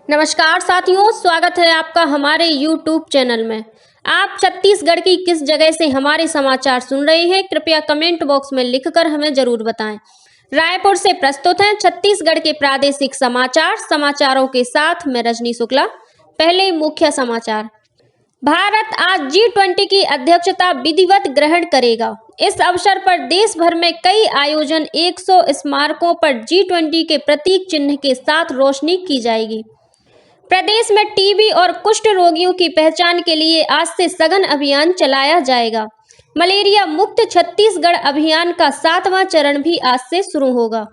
नमस्कार साथियों, स्वागत है आपका हमारे YouTube चैनल में। आप छत्तीसगढ़ की किस जगह से हमारे समाचार सुन रहे हैं, कृपया कमेंट बॉक्स में लिखकर हमें जरूर बताएं। रायपुर से प्रस्तुत हैं छत्तीसगढ़ के प्रादेशिक समाचार। समाचारों के साथ मैं रजनी शुक्ला। पहले मुख्य समाचार। भारत आज G20 की अध्यक्षता विधिवत ग्रहण करेगा। इस अवसर पर देश भर में कई आयोजन, 100 स्मारकों पर G20 के प्रतीक चिन्ह के साथ रोशनी की जाएगी। प्रदेश में टीबी और कुष्ठ रोगियों की पहचान के लिए आज से सघन अभियान चलाया जाएगा। मलेरिया मुक्त छत्तीसगढ़ अभियान का 7वां चरण भी आज से शुरू होगा।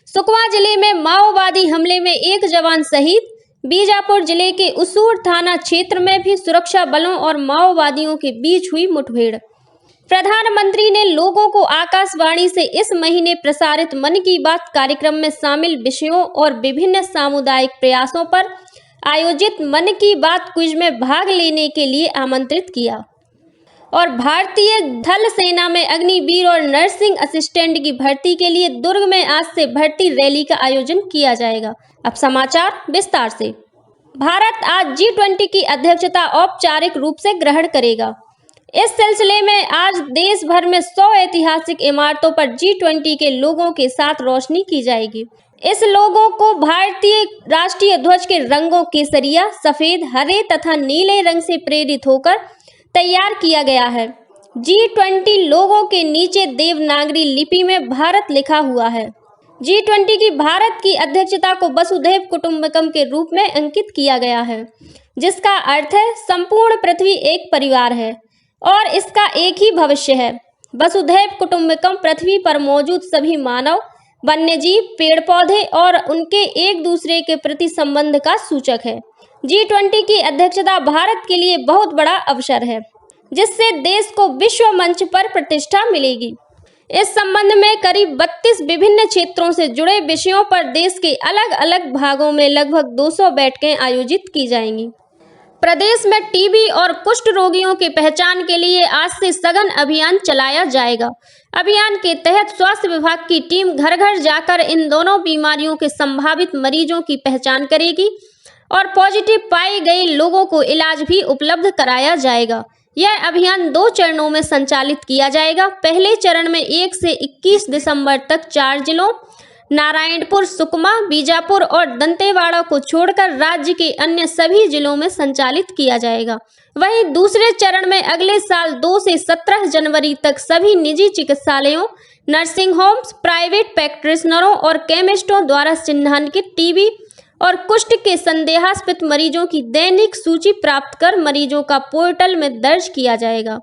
सुकमा जिले में माओवादी हमले में एक जवान शहीद। बीजापुर जिले के उसूर थाना क्षेत्र में भी सुरक्षा बलों और माओवादियों के बीच हुई मुठभेड़। प्रधानमंत्री ने लोगों को आकाशवाणी से इस महीने प्रसारित मन की बात कार्यक्रम में शामिल विषयों और विभिन्न सामुदायिक प्रयासों पर आयोजित मन की बात क्विज में भाग लेने के लिए आमंत्रित किया। और भारतीय थल सेना में अग्निवीर और नर्सिंग असिस्टेंट की भर्ती के लिए दुर्ग में आज से भर्ती रैली का आयोजन किया जाएगा। अब समाचार विस्तार से। भारत आज G20 की अध्यक्षता औपचारिक रूप से ग्रहण करेगा। इस सिलसिले में आज देश भर में 100 ऐतिहासिक इमारतों पर G20 के लोगों के साथ रोशनी की जाएगी। इस लोगों को भारतीय राष्ट्रीय ध्वज के रंगों केसरिया, सफेद, हरे तथा नीले रंग से प्रेरित होकर तैयार किया गया है। G20 लोगों के नीचे देवनागरी लिपि में भारत लिखा हुआ है। G20 की भारत की अध्यक्षता को वसुधैव कुटुंबकम के रूप में अंकित किया गया है, जिसका अर्थ है संपूर्ण पृथ्वी एक परिवार है और इसका एक ही भविष्य है। वसुधैव कुटुंबकम पृथ्वी पर मौजूद सभी मानव, वन्यजीव, पेड़ पौधे और उनके एक दूसरे के प्रति संबंध का सूचक है। G20 की अध्यक्षता भारत के लिए बहुत बड़ा अवसर है, जिससे देश को विश्व मंच पर प्रतिष्ठा मिलेगी। इस संबंध में करीब 32 विभिन्न क्षेत्रों से जुड़े विषयों पर देश के अलग अलग भागों में लगभग 200 बैठकें आयोजित की जाएंगी। प्रदेश में टीबी और कुष्ठ रोगियों की पहचान के लिए आज से सघन अभियान चलाया जाएगा। अभियान के तहत स्वास्थ्य विभाग की टीम घर घर जाकर इन दोनों बीमारियों के संभावित मरीजों की पहचान करेगी और पॉजिटिव पाए गए लोगों को इलाज भी उपलब्ध कराया जाएगा। यह अभियान 2 चरणों में संचालित किया जाएगा। पहले चरण में 1 से 21 दिसंबर तक 4 जिलों नारायणपुर, सुकमा, बीजापुर और दंतेवाड़ा को छोड़कर राज्य के अन्य सभी जिलों में संचालित किया जाएगा। वहीं दूसरे चरण में अगले साल 2 से 17 जनवरी तक सभी निजी चिकित्सालयों, नर्सिंग होम्स, प्राइवेट प्रैक्टिशनरों और केमिस्टों द्वारा चिन्हांकित टीबी और कुष्ठ के संदेहास्पद मरीजों की दैनिक सूची प्राप्त कर मरीजों का पोर्टल में दर्ज किया जाएगा।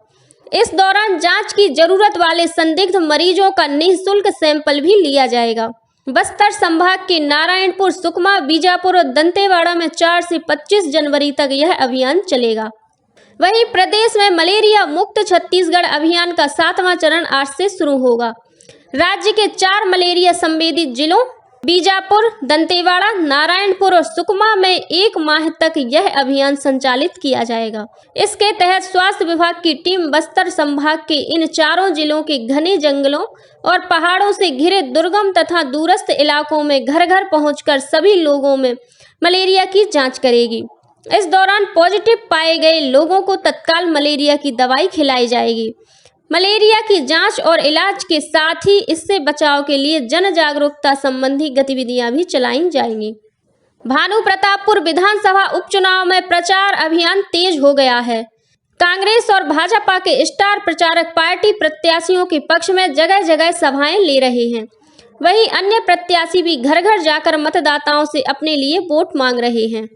इस दौरान जांच की जरूरत वाले संदिग्ध मरीजों का निःशुल्क सैंपल भी लिया जाएगा। बस्तर संभाग के नारायणपुर, सुकमा, बीजापुर और दंतेवाड़ा में 4 से 25 जनवरी तक यह अभियान चलेगा। वहीं प्रदेश में मलेरिया मुक्त छत्तीसगढ़ अभियान का 7वां चरण आज से शुरू होगा। राज्य के 4 मलेरिया संवेदित जिलों बीजापुर, दंतेवाड़ा, नारायणपुर और सुकमा में 1 माह तक यह अभियान संचालित किया जाएगा। इसके तहत स्वास्थ्य विभाग की टीम बस्तर संभाग के इन 4 जिलों के घने जंगलों और पहाड़ों से घिरे दुर्गम तथा दूरस्थ इलाकों में घर घर पहुंचकर सभी लोगों में मलेरिया की जांच करेगी। इस दौरान पॉजिटिव पाए गए लोगों को तत्काल मलेरिया की दवाई खिलाई जाएगी। मलेरिया की जांच और इलाज के साथ ही इससे बचाव के लिए जन जागरूकता संबंधी गतिविधियां भी चलाई जाएंगी। भानुप्रतापपुर विधानसभा उपचुनाव में प्रचार अभियान तेज हो गया है। कांग्रेस और भाजपा के स्टार प्रचारक पार्टी प्रत्याशियों के पक्ष में जगह जगह सभाएं ले रहे हैं। वहीं अन्य प्रत्याशी भी घर घर जाकर मतदाताओं से अपने लिए वोट मांग रहे हैं।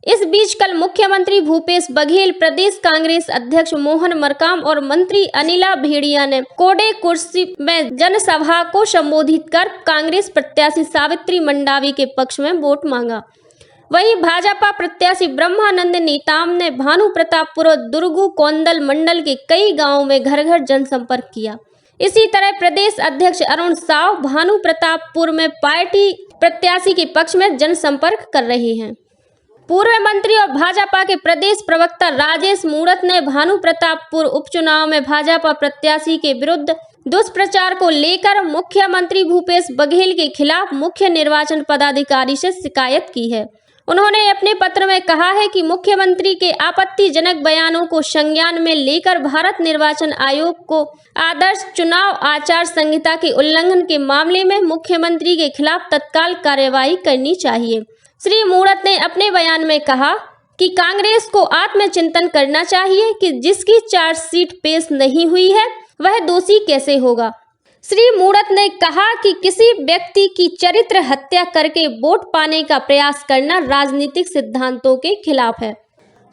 इस बीच कल मुख्यमंत्री भूपेश बघेल, प्रदेश कांग्रेस अध्यक्ष मोहन मरकाम और मंत्री अनिला भेड़िया ने कोडे कुर्सी में जनसभा को संबोधित कर कांग्रेस प्रत्याशी सावित्री मंडावी के पक्ष में वोट मांगा। वहीं भाजपा प्रत्याशी ब्रह्मानंद नेताम ने भानुप्रतापपुर और दुर्गू कोंदल मंडल के कई गांवों में घर घर जनसंपर्क किया। इसी तरह प्रदेश अध्यक्ष अरुण साव भानुप्रतापपुर में पार्टी प्रत्याशी के पक्ष में जनसंपर्क कर रहे हैं। पूर्व मंत्री और भाजपा के प्रदेश प्रवक्ता राजेश मूणत ने भानुप्रतापपुर उपचुनाव में भाजपा प्रत्याशी के विरुद्ध दुष्प्रचार को लेकर मुख्यमंत्री भूपेश बघेल के खिलाफ मुख्य निर्वाचन पदाधिकारी से शिकायत की है। उन्होंने अपने पत्र में कहा है कि मुख्यमंत्री के आपत्तिजनक बयानों को संज्ञान में लेकर भारत निर्वाचन आयोग को आदर्श चुनाव आचार संहिता के उल्लंघन के मामले में मुख्यमंत्री के खिलाफ तत्काल कार्रवाई करनी चाहिए। श्री मूणत ने अपने बयान में कहा कि कांग्रेस को आत्मचिंतन करना चाहिए कि जिसकी चार्जशीट पेश नहीं हुई है वह दोषी कैसे होगा। श्री मूणत ने कहा कि किसी व्यक्ति की चरित्र हत्या करके वोट पाने का प्रयास करना राजनीतिक सिद्धांतों के खिलाफ है।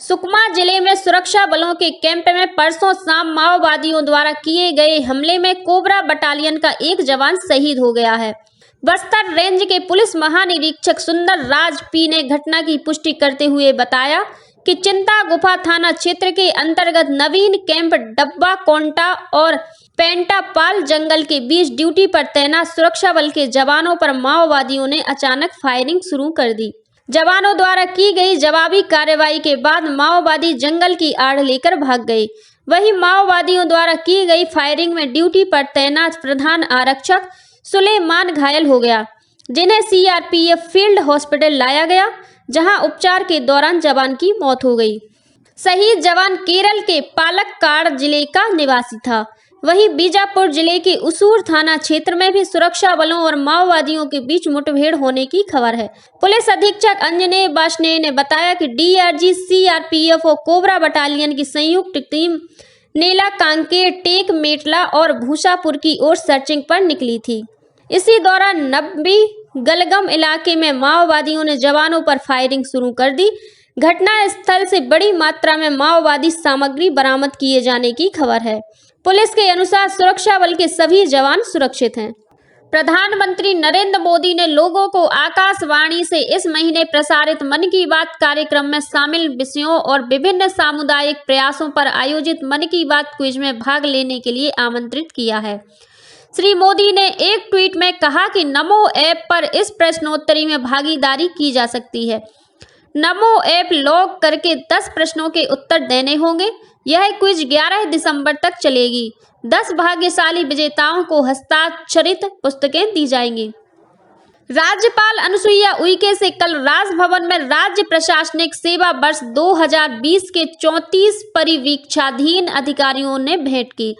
सुकमा जिले में सुरक्षा बलों के कैंप में परसों शाम माओवादियों द्वारा किए गए हमले में कोबरा बटालियन का एक जवान शहीद हो गया है। बस्तर रेंज के पुलिस महानिरीक्षक सुंदर राज पी ने घटना की पुष्टि करते हुए बताया कि चिंता गुफा थाना क्षेत्र के अंतर्गत नवीन कैंप डब्बा कोंटा और पेंटापाल जंगल के बीच ड्यूटी पर तैनात सुरक्षा बल के जवानों पर माओवादियों ने अचानक फायरिंग शुरू कर दी। जवानों द्वारा की गई जवाबी कार्रवाई के बाद माओवादी जंगल की आड़ लेकर भाग गए। वहीं माओवादियों द्वारा की गई फायरिंग में ड्यूटी पर तैनात प्रधान आरक्षक सुलेमान घायल हो गया, जिन्हें सीआरपीएफ फील्ड हॉस्पिटल लाया गया, जहां उपचार के दौरान जवान की मौत हो गई। शहीद जवान केरल के पालक्काड़ जिले का निवासी था। वहीं बीजापुर जिले के उसूर थाना क्षेत्र में भी सुरक्षा बलों और माओवादियों के बीच मुठभेड़ होने की खबर है। पुलिस अधीक्षक अंजनेय बाशने ने बताया कि डीआरजी, सीआरपीएफ और कोबरा बटालियन की संयुक्त टीम नेला कांकेर, टेक मेटला और भूसापुर की ओर सर्चिंग पर निकली थी। इसी दौरान नब्बी गलगम इलाके में माओवादियों ने जवानों पर फायरिंग शुरू कर दी। घटना स्थल से बड़ी मात्रा में माओवादी सामग्री बरामद किए जाने की खबर है। पुलिस के अनुसार सुरक्षा बल के सभी जवान सुरक्षित हैं। प्रधानमंत्री नरेंद्र मोदी ने लोगों को आकाशवाणी से इस महीने प्रसारित मन की बात कार्यक्रम में शामिल विषयों और विभिन्न सामुदायिक प्रयासों पर आयोजित मन की बात क्विज में भाग लेने के लिए आमंत्रित किया है। श्री मोदी ने एक ट्वीट में कहा कि नमो ऐप पर इस प्रश्नोत्तरी में भागीदारी की जा सकती है। नमो ऐप लॉग करके 10 प्रश्नों के उत्तर देने होंगे। यह क्विज 11 दिसंबर तक चलेगी। 10 भाग्यशाली विजेताओं को हस्ताक्षरित पुस्तकें दी जाएंगी। राज्यपाल अनुसुईया उइके से कल राजभवन में राज्य प्रशासनिक सेवा वर्ष 2020 के 34 परिवीक्षाधीन अधिकारियों ने भेंट की।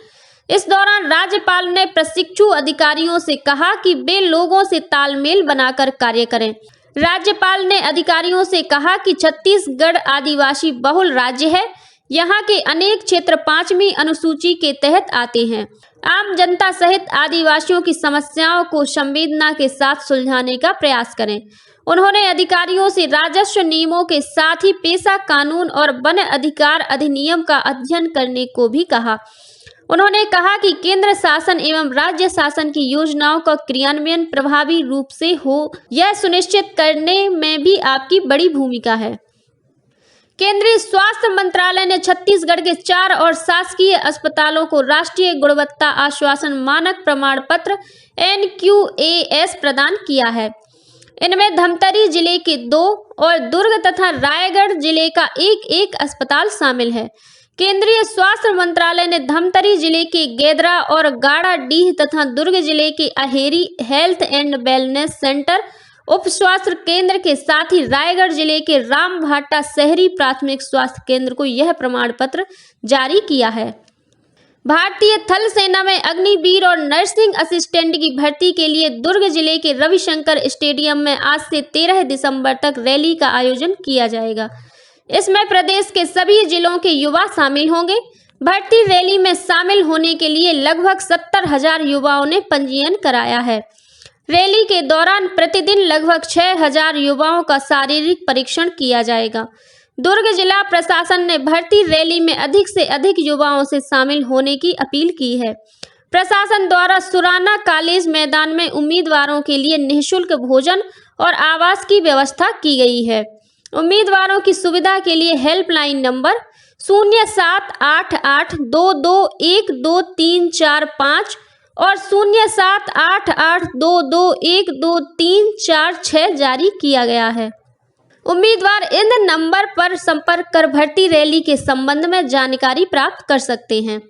इस दौरान राज्यपाल ने प्रशिक्षु अधिकारियों से कहा कि वे लोगों से तालमेल बनाकर कार्य करें। राज्यपाल ने अधिकारियों से कहा कि छत्तीसगढ़ आदिवासी बहुल राज्य है। यहाँ के अनेक क्षेत्र 5वीं अनुसूची के तहत आते हैं। आम जनता सहित आदिवासियों की समस्याओं को संवेदना के साथ सुलझाने का प्रयास करें। उन्होंने अधिकारियों से राजस्व नियमों के साथ ही पेशा कानून और वन अधिकार अधिनियम का अध्ययन करने को भी कहा। उन्होंने कहा कि केंद्र शासन एवं राज्य शासन की योजनाओं का क्रियान्वयन प्रभावी रूप से हो, यह सुनिश्चित करने में भी आपकी बड़ी भूमिका है। केंद्रीय स्वास्थ्य मंत्रालय ने छत्तीसगढ़ के 4 और शासकीय अस्पतालों को राष्ट्रीय गुणवत्ता आश्वासन मानक प्रमाण पत्र NQAS प्रदान किया है। इनमें धमतरी जिले के 2 और दुर्ग तथा रायगढ़ जिले का एक अस्पताल शामिल है। केंद्रीय स्वास्थ्य मंत्रालय ने धमतरी जिले के गेदरा और गाड़ाडीह तथा दुर्ग जिले के Aheri health and wellness centre उप स्वास्थ्य केंद्र के साथ ही रायगढ़ जिले के रामभाटा शहरी प्राथमिक स्वास्थ्य केंद्र को यह प्रमाण पत्र जारी किया है। भारतीय थल सेना में अग्निवीर और नर्सिंग असिस्टेंट की भर्ती के लिए दुर्ग जिले के रविशंकर स्टेडियम में आज से 13 दिसंबर तक रैली का आयोजन किया जाएगा। इसमें प्रदेश के सभी जिलों के युवा शामिल होंगे। भर्ती रैली में शामिल होने के लिए लगभग 70,000 युवाओं ने पंजीयन कराया है। रैली के दौरान प्रतिदिन लगभग 6,000 युवाओं का शारीरिक परीक्षण किया जाएगा। दुर्ग जिला प्रशासन ने भर्ती रैली में अधिक से अधिक युवाओं से शामिल होने की अपील की है। प्रशासन द्वारा सुराना कॉलेज मैदान में उम्मीदवारों के लिए निःशुल्क भोजन और आवास की व्यवस्था की गई है। उम्मीदवारों की सुविधा के लिए हेल्पलाइन नंबर 0788221235 और 0788221236 जारी किया गया है। उम्मीदवार इन नंबर पर संपर्क कर भर्ती रैली के संबंध में जानकारी प्राप्त कर सकते हैं।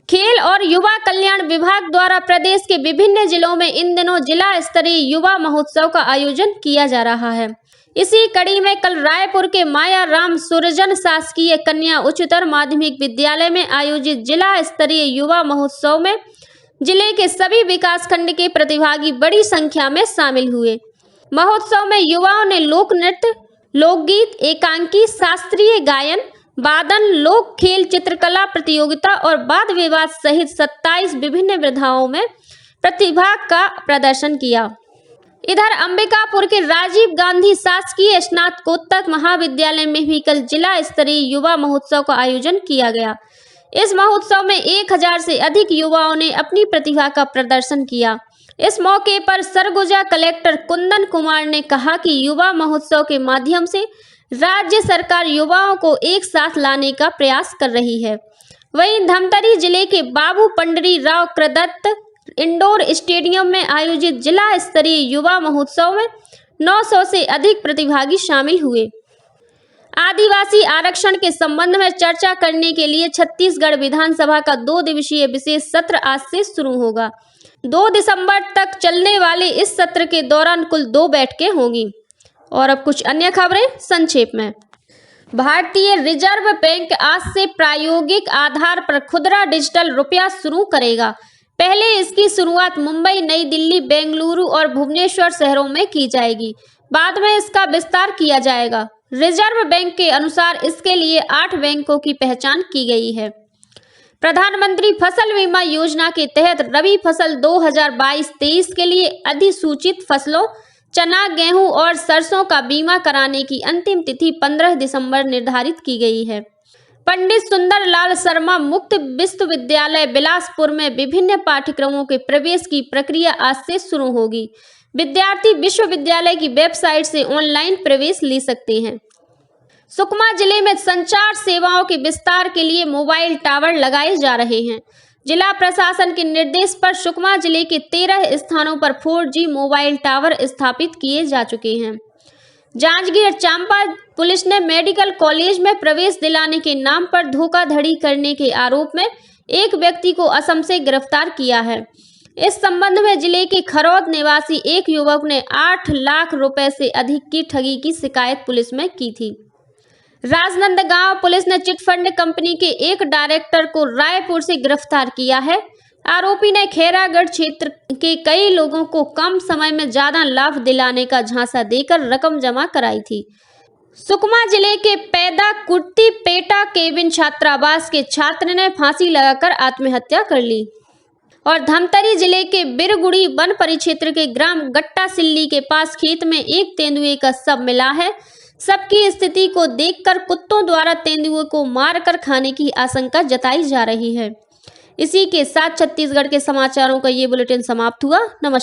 खेल और युवा कल्याण विभाग द्वारा प्रदेश के विभिन्न जिलों में इन दिनों जिला स्तरीय युवा महोत्सव का आयोजन किया जा रहा है। इसी कड़ी में कल रायपुर के माया राम सुरजन शासकीय कन्या उच्चतर माध्यमिक विद्यालय में आयोजित जिला स्तरीय युवा महोत्सव में जिले के सभी विकासखंड के प्रतिभागी बड़ी संख्या में शामिल हुए। महोत्सव में युवाओं ने लोक नृत्य, लोकगीत, एकांकी, शास्त्रीय गायन, वादन, लोक खेल, चित्रकला प्रतियोगिता और वाद विवाद सहित 27 विभिन्न विधाओं में प्रतिभा का प्रदर्शन किया। इधर अंबिकापुर के राजीव गांधी शासकीय स्नातकोत्तर महाविद्यालय में भी कल जिला स्तरीय युवा महोत्सव का आयोजन किया गया। इस महोत्सव में 1000 से अधिक युवाओं ने अपनी प्रतिभा का प्रदर्शन किया। इस मौके पर सरगुजा कलेक्टर कुंदन कुमार ने कहा कि युवा महोत्सव के माध्यम से राज्य सरकार युवाओं को एक साथ लाने का प्रयास कर रही है। वहीं धमतरी जिले के बाबू पंडरी राव कृदत्त इंडोर स्टेडियम में आयोजित जिला स्तरीय युवा महोत्सव में 900 से अधिक प्रतिभागी शामिल हुए। आदिवासी आरक्षण के संबंध में चर्चा करने के लिए छत्तीसगढ़ विधानसभा का 2 दिवसीय विशेष सत्र आज से शुरू होगा। 2 दिसंबर तक चलने वाले इस सत्र के दौरान कुल 2 बैठकें होंगी। और अब कुछ अन्य खबरें संक्षेप में। भारतीय रिजर्व बैंक आज से प्रायोगिक आधार पर खुदरा डिजिटल रुपया शुरू करेगा। पहले इसकी शुरुआत मुंबई, नई दिल्ली, बेंगलुरु और भुवनेश्वर शहरों में की जाएगी। बाद में इसका विस्तार किया जाएगा। रिजर्व बैंक के अनुसार इसके लिए 8 बैंकों की पहचान की गई है। प्रधानमंत्री फसल बीमा योजना के तहत रबी फसल 2022-23 के लिए अधिसूचित फसलों चना, गेहूं और सरसों का बीमा कराने की अंतिम तिथि 15 दिसंबर निर्धारित की गई है। पंडित सुंदरलाल शर्मा मुक्त विश्वविद्यालय बिलासपुर में विभिन्न पाठ्यक्रमों के प्रवेश की प्रक्रिया आज से शुरू होगी। विद्यार्थी विश्वविद्यालय की वेबसाइट से ऑनलाइन प्रवेश ले सकते हैं। सुकमा जिले में संचार सेवाओं के विस्तार के लिए मोबाइल टावर लगाए जा रहे हैं। जिला प्रशासन के निर्देश पर सुकमा जिले के 13 स्थानों पर 4G मोबाइल टावर स्थापित किए जा चुके हैं। जांजगीर चांपा पुलिस ने मेडिकल कॉलेज में प्रवेश दिलाने के नाम पर धोखाधड़ी करने के आरोप में एक व्यक्ति को असम से गिरफ्तार किया है। इस संबंध में जिले के खरौद निवासी एक युवक ने 8 लाख रुपए से अधिक की ठगी की शिकायत पुलिस में की थी। राजनांदगांव पुलिस ने चिटफंड कंपनी के एक डायरेक्टर को रायपुर से गिरफ्तार किया है। आरोपी ने खैरागढ़ क्षेत्र के कई लोगों को कम समय में ज्यादा लाभ दिलाने का झांसा देकर रकम जमा कराई थी। सुकमा जिले के पैदा कुर्ती पेटा केविन छात्रावास के छात्र ने फांसी लगाकर आत्महत्या कर ली। और धमतरी जिले के बिरगुड़ी वन परिक्षेत्र के ग्राम गट्टा सिल्ली के पास खेत में एक तेंदुए का शव मिला है। सबकी स्थिति को देखकर कुत्तों द्वारा तेंदुए को मारकर खाने की आशंका जताई जा रही है। इसी के साथ छत्तीसगढ़ के समाचारों का ये बुलेटिन समाप्त हुआ। नमस्कार।